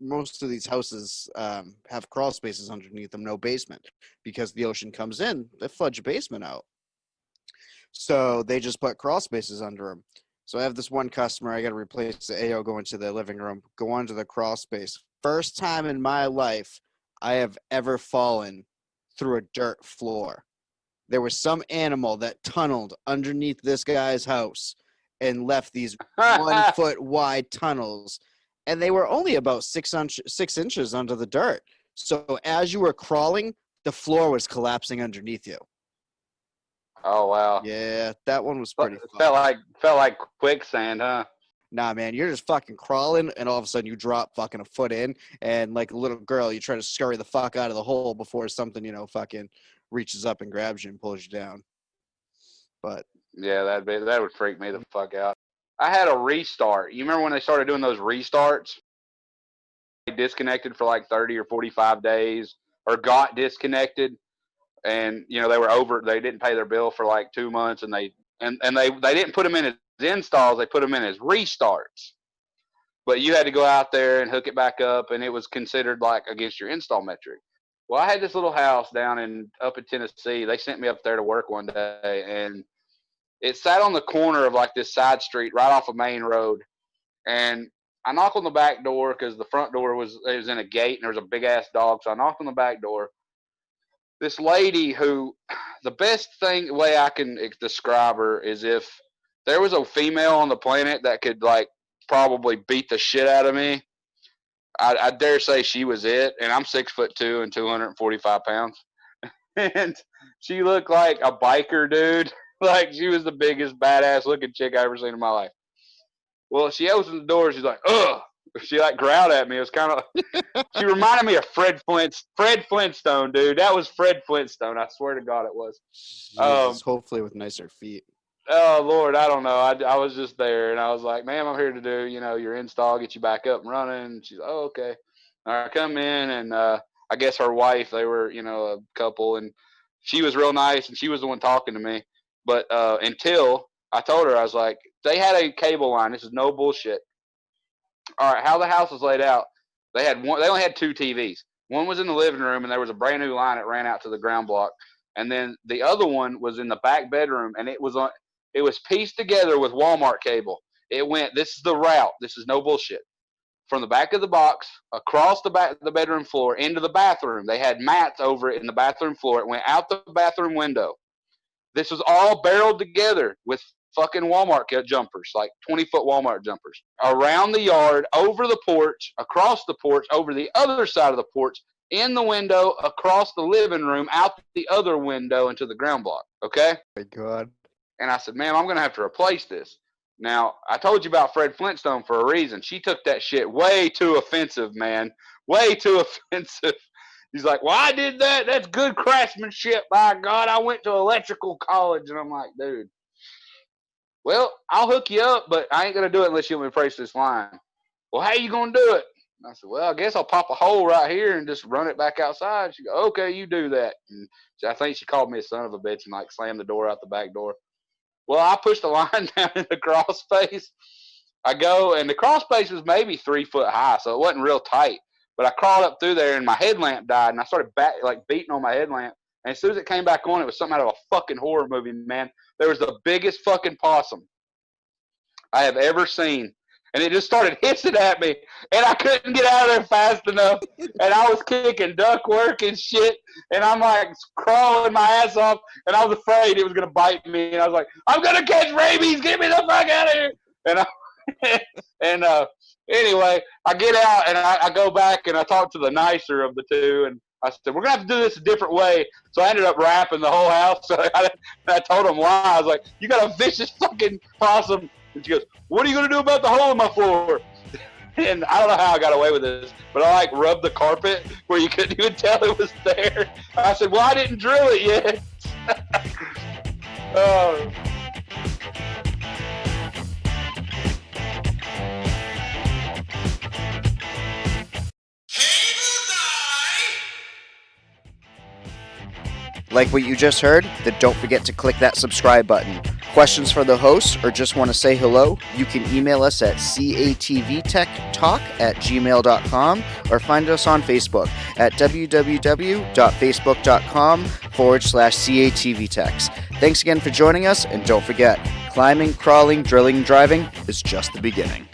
most of these houses have crawl spaces underneath them, no basement, because the ocean comes in, they flood your basement out. So they just put crawl spaces under them. So I have this one customer, I got to replace the AO, go into the living room, go onto the crawl space. First time in my life I have ever fallen through a dirt floor. There was some animal that tunneled underneath this guy's house and left these 1 foot wide tunnels. And they were only about 6 inches under the dirt. So as you were crawling, the floor was collapsing underneath you. Oh wow! Yeah, that one was pretty fun. Felt like quicksand, huh? Nah, man, you're just fucking crawling, and all of a sudden you drop fucking a foot in, and like a little girl, you try to scurry the fuck out of the hole before something, fucking reaches up and grabs you and pulls you down. But yeah, that would freak me the fuck out. I had a restart. You remember when they started doing those restarts? They disconnected for like 30 or 45 days, or got disconnected. And they didn't pay their bill for like 2 months, and they didn't put them in as installs, they put them in as restarts. But you had to go out there and hook it back up, and it was considered like against your install metric. Well, I had this little house up in Tennessee. They sent me up there to work one day, and it sat on the corner of like this side street right off a main road. And I knock on the back door because the front door was in a gate, and there was a big ass dog. So I knocked on the back door. This lady who, the best way I can describe her is if there was a female on the planet that could like probably beat the shit out of me, I dare say she was it. And I'm 6'2" and 245 pounds. And she looked like a biker dude. Like she was the biggest badass looking chick I ever seen in my life. Well, she opens the door. She's like, ugh. She like growled at me. It was kind of. She reminded me of Fred Flintstone, dude. That was Fred Flintstone. I swear to God, it was. Jesus, hopefully with nicer feet. Oh Lord, I don't know. I was just there, and I was like, "Ma'am, I'm here to do your install, get you back up and running." And she's like, "Oh, okay." I come in, and I guess her wife. They were a couple, and she was real nice, and she was the one talking to me. But until I told her, I was like, they had a cable line. This is no bullshit. All right, how the house was laid out, they only had 2 TVs. One was in the living room, and there was a brand new line that ran out to the ground block. And then the other one was in the back bedroom, and it was pieced together with Walmart cable. It went, this is the route. This is no bullshit. From the back of the box, across the bedroom floor, into the bathroom. They had mats over it in the bathroom floor. It went out the bathroom window. This was all barreled together with fucking Walmart jumpers, like 20-foot Walmart jumpers, around the yard, over the porch, across the porch, over the other side of the porch, in the window, across the living room, out the other window into the ground block. Okay? Oh my God. And I said, ma'am, I'm going to have to replace this. Now, I told you about Fred Flintstone for a reason. She took that shit way too offensive, man. Way too offensive. He's like, well, I did that. That's good craftsmanship. By God, I went to electrical college. And I'm like, dude. Well, I'll hook you up, but I ain't going to do it unless you replace this line. Well, how you going to do it? And I said, well, I guess I'll pop a hole right here and just run it back outside. She go, okay, you do that. And I think she called me a son of a bitch and like slammed the door out the back door. Well, I pushed the line down in the crawl space. I go, and the crawl space was maybe 3 foot high, so it wasn't real tight. But I crawled up through there, and my headlamp died, and I started beating on my headlamp. And as soon as it came back on, it was something out of a fucking horror movie, man. There was the biggest fucking possum I have ever seen. And it just started hissing at me, and I couldn't get out of there fast enough. And I was kicking ductwork and shit, and I'm like crawling my ass off, and I was afraid it was going to bite me. And I was like, I'm going to catch rabies. Get me the fuck out of here. And anyway, I get out, and I go back, and I talk to the nicer of the two, and I said, we're going to have to do this a different way. So I ended up wrapping the whole house. So I told them why. I was like, you got a vicious fucking possum. And she goes, what are you going to do about the hole in my floor? And I don't know how I got away with this, but I like rubbed the carpet where you couldn't even tell it was there. I said, well, I didn't drill it yet. Oh. Like what you just heard? Then don't forget to click that subscribe button. Questions for the host or just want to say hello? You can email us at catvtechtalk@gmail.com or find us on Facebook at www.facebook.com/catvtechs. Thanks again for joining us, and don't forget, climbing, crawling, drilling, driving is just the beginning.